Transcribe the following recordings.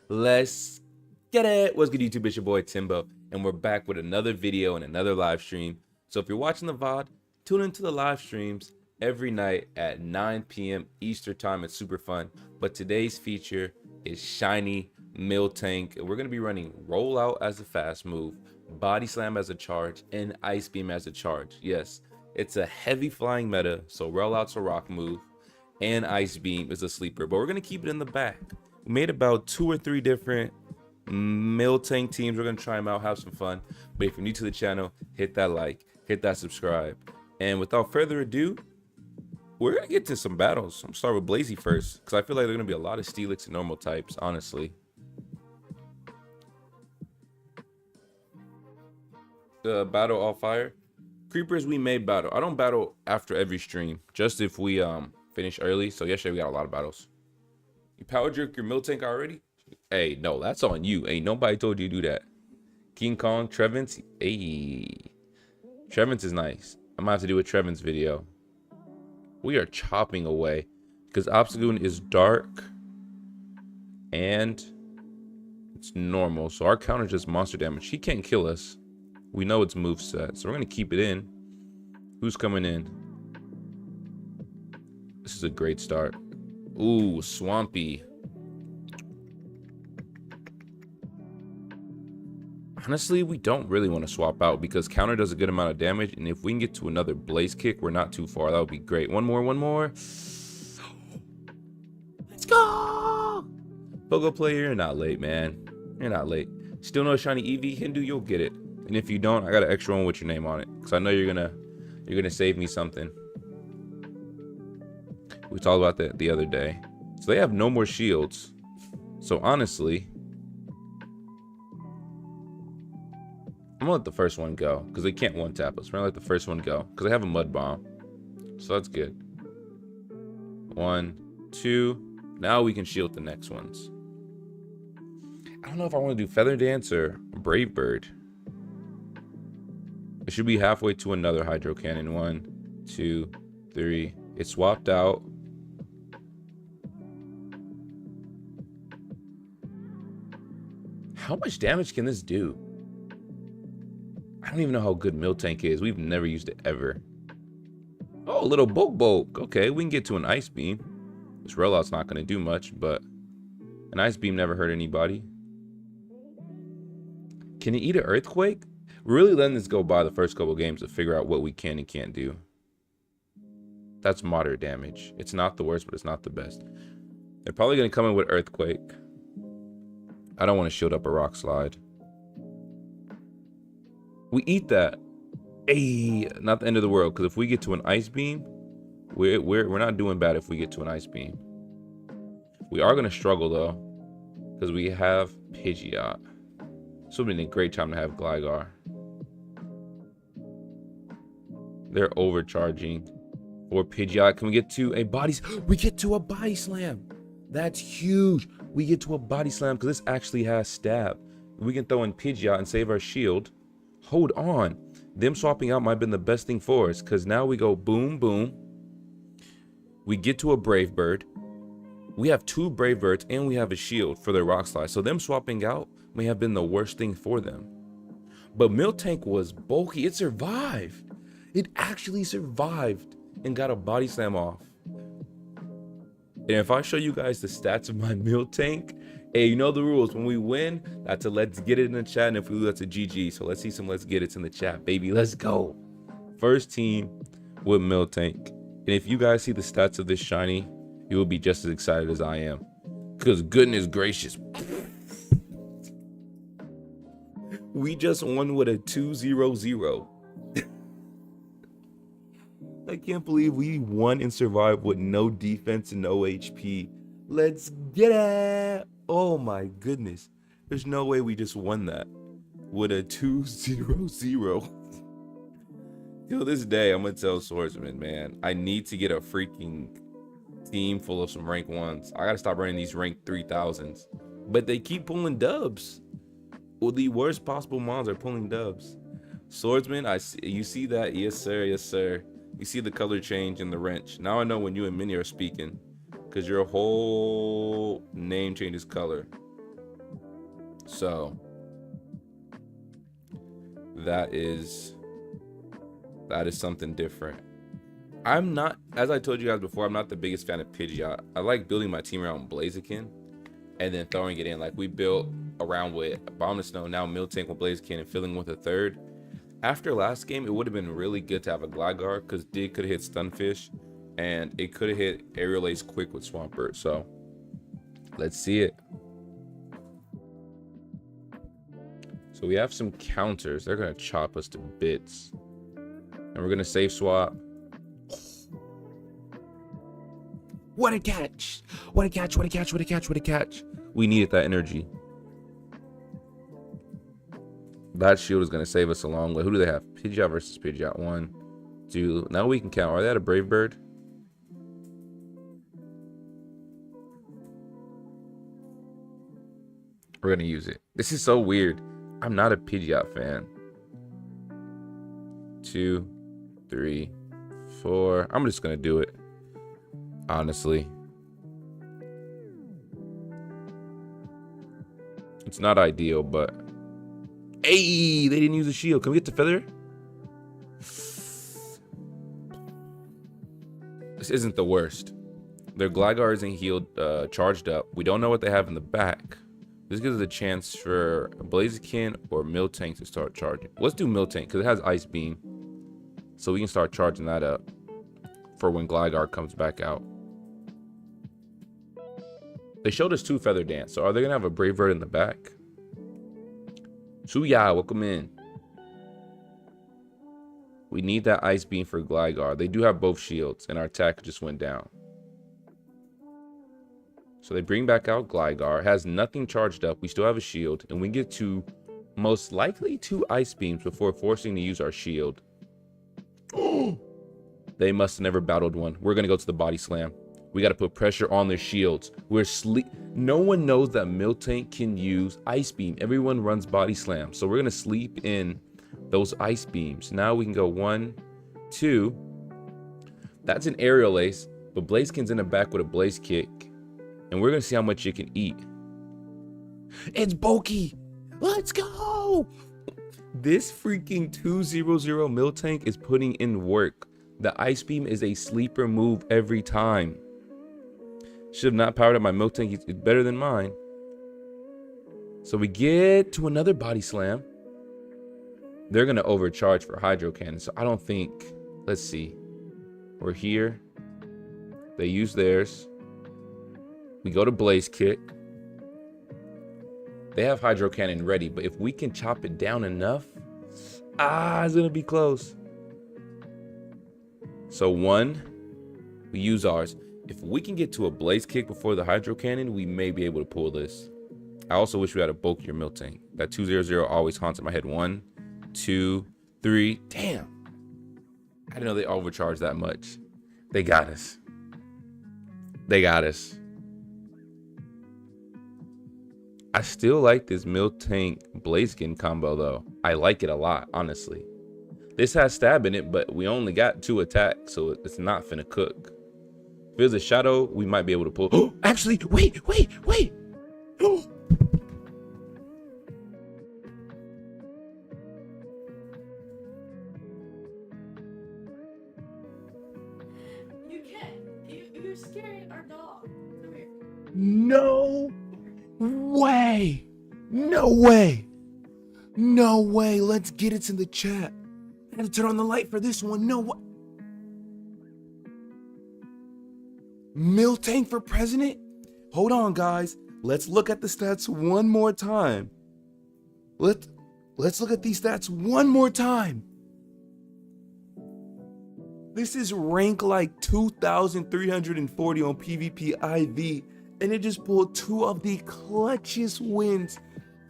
Let's get it. What's good, YouTube? It's your boy Timbo, and we're back with another video and another live stream. So if you're watching the VOD, tune into the live streams every night at 9 p.m. Eastern time. It's super fun. But today's feature is Shiny Miltank. We're going to be running Rollout as a fast move, Body Slam as a charge, and Ice Beam as a charge. Yes, it's a heavy flying meta, so Rollout's a rock move, and Ice Beam is a sleeper. But we're going to keep it in the back. We made about 2 or 3 different Miltank teams. We're going to try them out, have some fun. But if you're new to the channel, hit that like, hit that subscribe. And without further ado, we're going to get to some battles. I'm going to start with Blazy first, because I feel like there are going to be a lot of Steelix and normal types, honestly. Battle all fire. Creepers, we may battle. I don't battle after every stream, just if we finish early. So yesterday we got a lot of battles. You power jerk your Miltank already? Hey, no, that's on you. Ain't nobody told you to do that. King Kong, Trevins. Hey, Trevins is nice. I'm gonna have to do a Trevins video. We are chopping away because Obstagoon is dark and it's normal. So our counter is just monster damage. He can't kill us. We know it's moveset, so we're gonna keep it in. Who's coming in? This is a great start. Ooh, Swampy. Honestly, we don't really want to swap out because counter does a good amount of damage, and if we can get to another blaze kick, we're not too far. That would be great. One more. Let's go! Pogo player, you're not late, man. You're not late. Still no shiny Eevee, Hindu, you'll get it. And if you don't, I got an extra one with your name on it, because I know you're gonna save me something. We talked about that the other day. So they have no more shields. So honestly, I'm gonna let the first one go because they can't one tap us. We're gonna let the first one go because they have a mud bomb. So that's good. 1, 2. Now we can shield the next ones. I don't know if I want to do Feather Dance or Brave Bird. It should be halfway to another Hydro Cannon. 1, 2, 3. It swapped out. How much damage can this do? I don't even know how good Miltank is. We've never used it ever. Oh, a little Bulk. Okay, we can get to an Ice Beam. This Rollout's not going to do much, but an Ice Beam never hurt anybody. Can it eat an Earthquake? We're really letting this go by the first couple games to figure out what we can and can't do. That's moderate damage. It's not the worst, but it's not the best. They're probably going to come in with Earthquake. I don't want to shield up a Rock Slide. We eat that. Hey, not the end of the world, because if we get to an Ice Beam, we're not doing bad if we get to an Ice Beam. We are going to struggle though, because we have Pidgeot. This would have been a great time to have Gligar. They're overcharging for Pidgeot. Can we get to a body? We get to a Body Slam. That's huge. We get to a Body Slam because this actually has stab. We can throw in Pidgeot and save our shield. Hold on. Them swapping out might have been the best thing for us because now we go boom, boom. We get to a Brave Bird. We have 2 Brave Birds and we have a shield for their Rock Slide. So them swapping out may have been the worst thing for them. But Miltank was bulky. It survived. It actually survived and got a Body Slam off. And if I show you guys the stats of my Miltank, hey, you know the rules. When we win, that's a let's get it in the chat. And if we lose, that's a GG. So let's see some let's get it in the chat, baby. Let's go. First team with Miltank. And if you guys see the stats of this shiny, you will be just as excited as I am. Because goodness gracious. We just won with a 2-0-0. I can't believe we won and survived with no defense and no HP. Let's get it. Oh my goodness. There's no way we just won that with a 2-0-0. Till this day, I'm going to tell Swordsman, man, I need to get a freaking team full of some rank 1s. I got to stop running these rank 3000s. But they keep pulling dubs. Well, the worst possible mons are pulling dubs. Swordsman, you see that? Yes, sir. Yes, sir. You see the color change in the wrench. Now I know when you and Minnie are speaking. because your whole name changes color. So that is something different. I'm not, as I told you guys before, I'm not the biggest fan of Pidgeot. I like building my team around Blaziken and then throwing it in. Like we built around with Bomb the Snow, now Miltank with Blaziken, and filling with a third. After last game, it would have been really good to have a Gligar because Dig could have hit Stunfish and it could have hit Aerial Ace quick with Swampert. So let's see it. So we have some counters. They're going to chop us to bits. And we're going to save swap. What a catch! What a catch, what a catch, what a catch, what a catch. We needed that energy. That shield is going to save us a long way. Who do they have? Pidgeot versus Pidgeot. 1, 2. Now we can count. Are they at a Brave Bird? We're going to use it. This is so weird. I'm not a Pidgeot fan. 2, 3, 4. I'm just going to do it. Honestly. It's not ideal, but... Hey, they didn't use a shield. Can we get the feather? This isn't the worst. Their Gligar isn't healed, charged up. We don't know what they have in the back. This gives us a chance for Blaziken or Miltank to start charging. Let's do Miltank because it has Ice Beam. So we can start charging that up for when Gligar comes back out. They showed us 2 Feather Dance. So are they going to have a Brave Bird in the back? Suya, welcome in. We need that Ice Beam for Gligar. They do have both shields, and our attack just went down. So they bring back out Gligar. It has nothing charged up. We still have a shield, and we get to most likely 2 Ice Beams before forcing to use our shield. They must have never battled one. We're going to go to the Body Slam. We got to put pressure on their shields. No one knows that Miltank can use Ice Beam. Everyone runs Body Slam. So we're going to sleep in those Ice Beams. Now we can go 1, 2. That's an Aerial Ace, but Blaziken's in the back with a Blaze Kick. And we're going to see how much it can eat. It's bulky. Let's go. This freaking 200 Miltank is putting in work. The Ice Beam is a sleeper move every time. Should have not powered up my Miltank. It's better than mine. So we get to another Body Slam. They're going to overcharge for Hydro Cannon. So I don't think... Let's see. We're here. They use theirs. We go to Blaze Kick. They have Hydro Cannon ready. But if we can chop it down enough... it's going to be close. So 1, we use ours. If we can get to a Blaze Kick before the Hydro Cannon, we may be able to pull this. I also wish we had a bulkier Miltank. That 200 always haunts in my head. 1, 2, 3. Damn. I didn't know they overcharged that much. They got us. They got us. I still like this Miltank Blaziken combo though. I like it a lot, honestly. This has stab in it, but we only got 2 attacks, so it's not finna cook. If there's a shadow, we might be able to pull. Oh, actually, wait. Oh. You can't. You're scaring our dog. Come here. No way. No way. No way. Let's get it in the chat. I have to turn on the light for this one. No way. Miltank for president? Hold on, guys. Let's look at the stats one more time. Let's look at these stats one more time. This is rank like 2,340 on PvP IV, and it just pulled 2 of the clutchest wins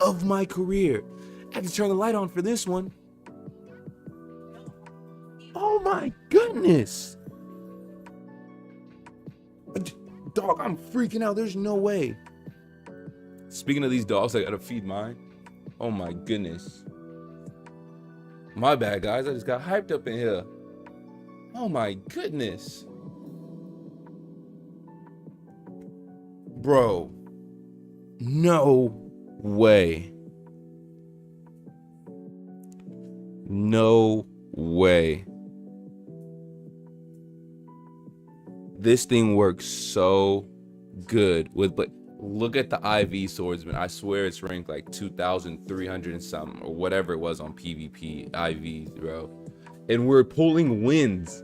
of my career. I had to turn the light on for this one. Oh my goodness. Dog, I'm freaking out. There's no way. Speaking of these dogs, I gotta feed mine. Oh my goodness. My bad, guys. I just got hyped up in here. Oh my goodness. Bro. No way. No way. This thing works so good with, but look at the IV swordsman. I swear it's ranked like 2,300 and something or whatever it was on PvP IVs, bro. And we're pulling wins.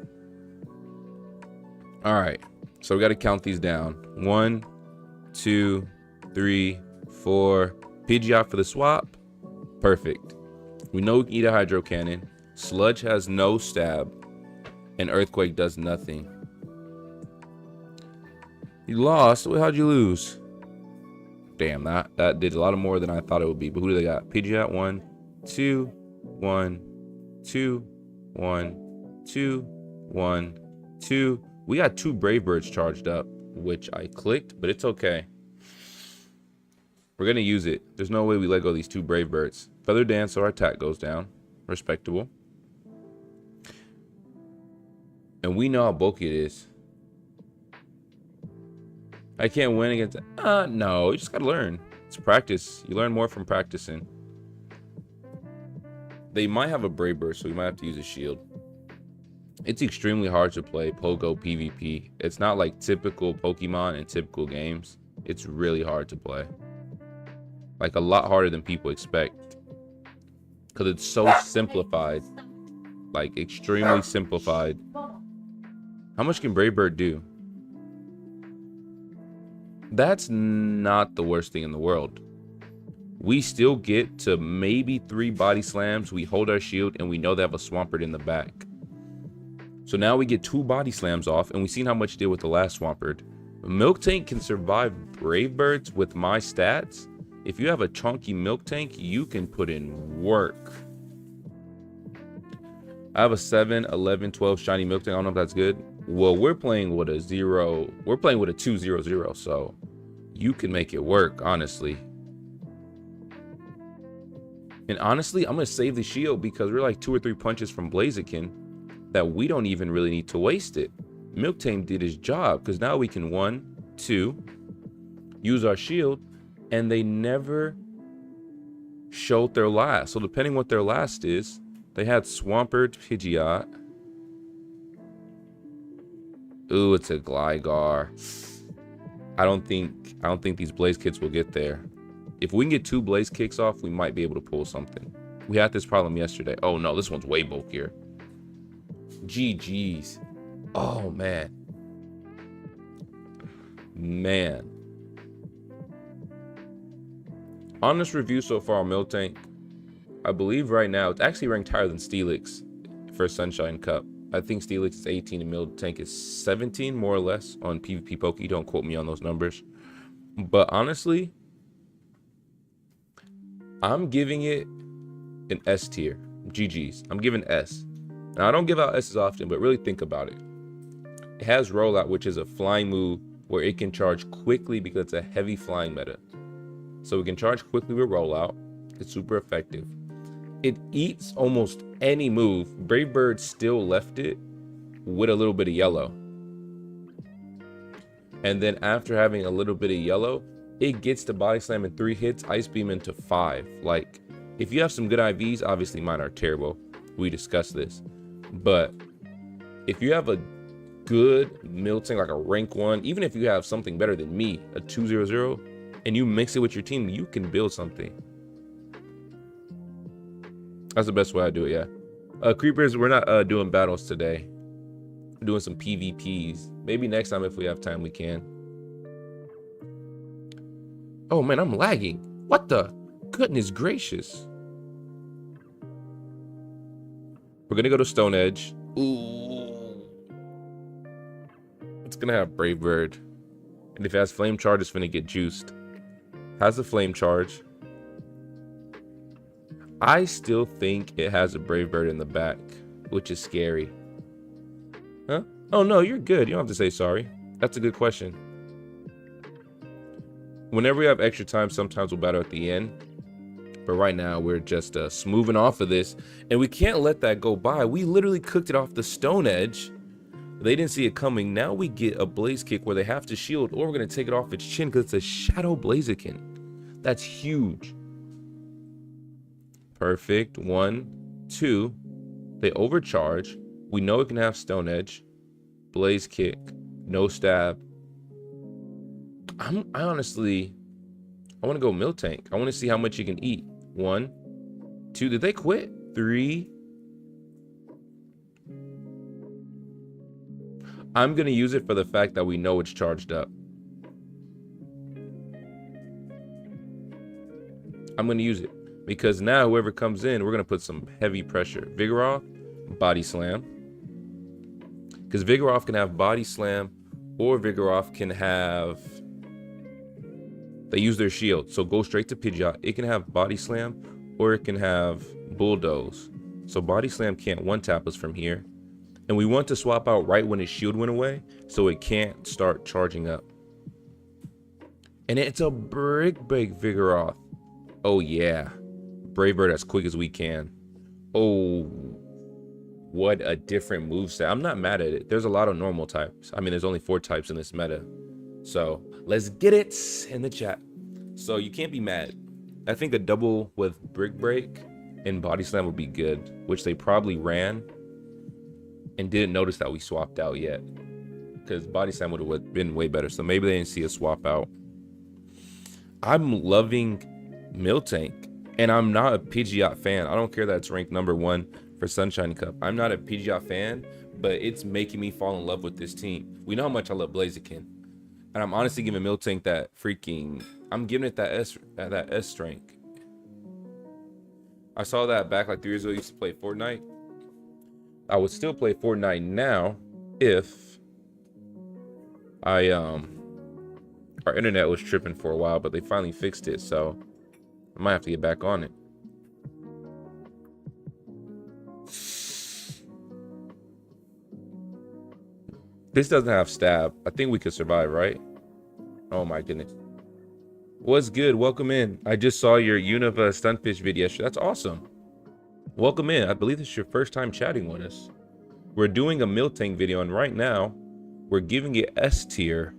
All right, so we got to count these down. 1, 2, 3, 4. Pidgeot for the swap. Perfect. We know we can eat a hydro cannon. Sludge has no stab, and Earthquake does nothing. You lost. How'd you lose? Damn, that did a lot more than I thought it would be. But who do they got? Pidgeot 1, 2, 1, 2, 1, 2, 1, 2. We got 2 Brave Birds charged up, which I clicked, but it's okay. We're gonna use it. There's no way we let go of these 2 Brave Birds. Feather Dance, so our attack goes down. Respectable. And we know how bulky it is. I can't win against no, you just gotta learn. It's practice. You learn more from practicing. They might have a Brave Bird, so we might have to use a shield. It's extremely hard to play Pogo PvP. It's not like typical Pokemon and typical games. It's really hard to play. Like a lot harder than people expect. Because it's so simplified. Like extremely simplified. How much can Brave Bird do? That's not the worst thing in the world. We still get to maybe 3 body slams. We hold our shield and we know they have a Swampert in the back. So now we get 2 body slams off, and we've seen how much it did with the last Swampert. Miltank can survive Brave Birds with my stats. If you have a chunky Miltank, you can put in work. I have a 7, 11, 12 shiny Miltank. I don't know if that's good. Well, we're playing with a 0. We're playing with a 2-0-0, so you can make it work, honestly. And honestly, I'm going to save the shield because we're like 2 or 3 punches from Blaziken that we don't even really need to waste it. Miltank did his job because now we can 1, 2, use our shield, and they never showed their last. So depending what their last is, they had Swampert, Pidgeot. Ooh, it's a Gligar. I don't think these Blaze Kicks will get there. If we can get 2 Blaze Kicks off, we might be able to pull something. We had this problem yesterday. Oh no, this one's way bulkier. GG's. Oh man. Man. Honest review so far on Miltank. I believe right now it's actually ranked higher than Steelix for Sunshine Cup. I think Steelix is 18 and Miltank is 17, more or less, on PvP Poke. Don't quote me on those numbers. But honestly, I'm giving it an S tier. GG's. I'm giving S. Now, I don't give out S's often, but really think about it. It has Rollout, which is a flying move where it can charge quickly because it's a heavy flying meta. So we can charge quickly with Rollout. It's super effective. It eats almost any move. Brave Bird still left it with a little bit of yellow. And then after having a little bit of yellow, it gets to Body Slam in 3 hits, Ice Beam into 5. Like, if you have some good IVs, obviously mine are terrible. We discussed this. But if you have a good Miltank, like a rank 1, even if you have something better than me, a 2-0-0, and you mix it with your team, you can build something. That's the best way I do it, yeah. Creepers, we're not doing battles today. We're doing some PvPs. Maybe next time if we have time we can. Oh man, I'm lagging. What the? Goodness gracious. We're gonna go to Stone Edge. Ooh. It's gonna have Brave Bird. And if it has Flame Charge, it's gonna get juiced. Has a Flame Charge. I still think it has a Brave Bird in the back, which is scary. Huh? Oh no, you're good. You don't have to say sorry. That's a good question. Whenever we have extra time, sometimes we'll battle at the end. But right now, we're just smoothing off of this. And we can't let that go by. We literally cooked it off the Stone Edge They didn't see it coming. Now we get a Blaze Kick where they have to shield, or we're going to take it off its chin because it's a Shadow Blaziken. That's huge. Perfect. 1, 2. They overcharge. We know it can have Stone Edge. Blaze Kick. No stab. I honestly, I want to go Miltank. I want to see how much you can eat. 1, 2. Did they quit? 3. I'm going to use it for the fact that we know it's charged up. I'm going to use it because now whoever comes in, we're going to put some heavy pressure. Vigoroth, Body Slam. Because Vigoroth can have Body Slam, or Vigoroth can have... They use their shield, so go straight to Pidgeot. It can have Body Slam, or it can have Bulldoze. So Body Slam can't one-tap us from here. And we want to swap out right when its shield went away, so it can't start charging up. And it's a Brick Break Vigoroth. Oh yeah. Brave Bird as quick as we can. Oh, what a different moveset. I'm not mad at it. There's a lot of normal types. I mean, there's only 4 types in this meta. So let's get it in the chat. So you can't be mad. I think a double with Brick Break and Body Slam would be good, which they probably ran and didn't notice that we swapped out yet, because Body Slam would have been way better. So maybe they didn't see us swap out. I'm loving Miltank, and I'm not a Pidgeot fan. I don't care that it's ranked #1 for Sunshine Cup. I'm not a Pidgeot fan, but it's making me fall in love with this team. We know how much I love Blaziken, and I'm honestly giving Miltank that freaking... I'm giving it that S strength. I saw that back like 3 years ago. I used to play Fortnite. I would still play Fortnite now if our internet was tripping for a while, but they finally fixed it, so I might have to get back on it. This doesn't have stab. I think we could survive, right? Oh my goodness. What's good? Welcome in. I just saw your Unova Stunfish video yesterday. That's awesome. Welcome in. I believe this is your first time chatting with us. We're doing a Miltank video, and right now we're giving it S tier.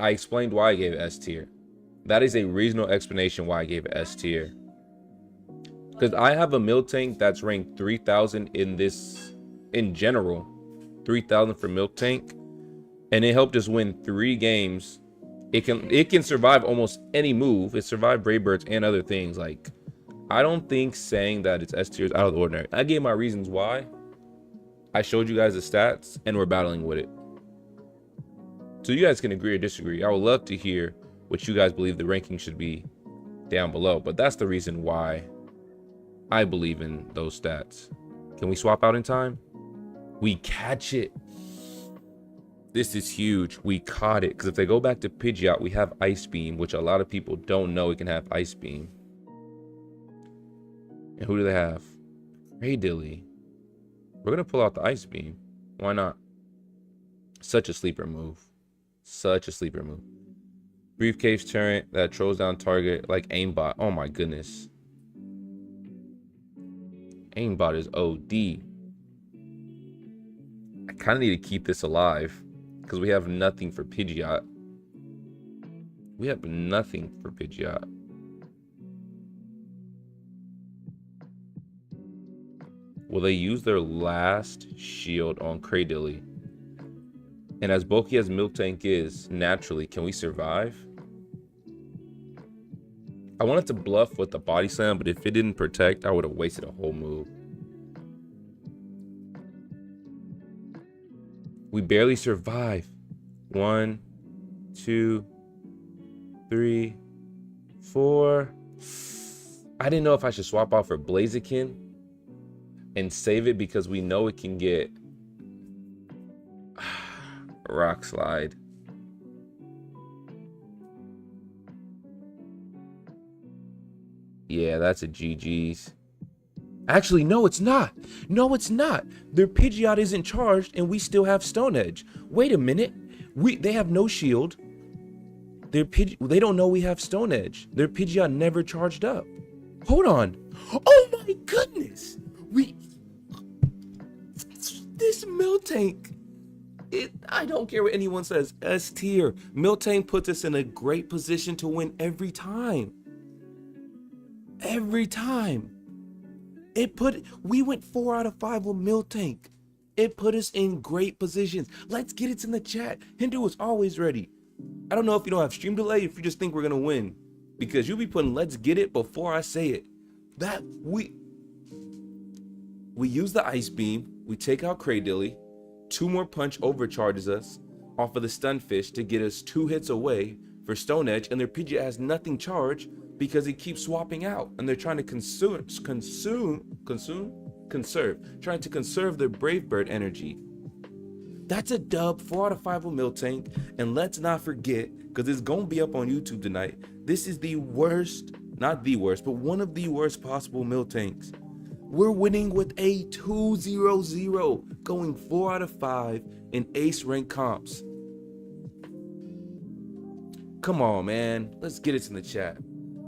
I explained why I gave it S tier. That is a reasonable explanation why I gave it S tier. Because I have a Miltank that's ranked 3,000 in general. 3,000 for Miltank. And it helped us win 3 games. It can survive almost any move. It survived Brave Birds and other things. Like, I don't think saying that it's S tier is out of the ordinary. I gave my reasons why. I showed you guys the stats, and we're battling with it. So you guys can agree or disagree. I would love to hear what you guys believe the ranking should be down below. But that's the reason why I believe in those stats. Can we swap out in time? We catch it. This is huge. We caught it. Because if they go back to Pidgeot, we have Ice Beam, which a lot of people don't know it can have Ice Beam. And who do they have? Cradilly. We're going to pull out the Ice Beam. Why not? Such a sleeper move. Such a sleeper move. Briefcase turret that throws down target like aimbot. Oh my goodness. Aimbot is OD. I kind of need to keep this alive because we have nothing for Pidgeot. We have nothing for Pidgeot. Will they use their last shield on Cradilly? And as bulky as Miltank is, naturally, can we survive? I wanted to bluff with the Body Slam, but if it didn't protect, I would have wasted a whole move. We barely survive. 1, 2, 3, 4. I didn't know if I should swap out for Blaziken and save it because we know it can get Rock Slide. Yeah, that's a GG's. Actually, no, it's not. No, it's not. Their Pidgeot isn't charged, and we still have Stone Edge. Wait a minute. They have no shield. They don't know we have Stone Edge. Their Pidgeot never charged up. Hold on. Oh my goodness. This Miltank, I don't care what anyone says, S tier. Miltank puts us in a great position to win every time. Every time. We went 4 out of 5 with Miltank. It put us in great positions. Let's get it in the chat. Hindu is always ready. I don't know if you don't have stream delay, if you just think we're gonna win, because you'll be putting let's get it before I say it. That we use the ice beam, we take out Kraydilly, 2 more punch overcharges us off of the Stunfish to get us 2 hits away for Stone Edge, and their Pidgeot has nothing charged because he keeps swapping out, and they're trying to conserve, trying to conserve their Brave Bird energy. That's a dub, 4 out of 5 with Miltank, and let's not forget, because it's gonna be up on YouTube tonight, this is the worst, not the worst, but one of the worst possible Miltanks. We're winning with a 2-0-0, going 4 out of 5 in ace rank comps. Come on, man, let's get it in the chat.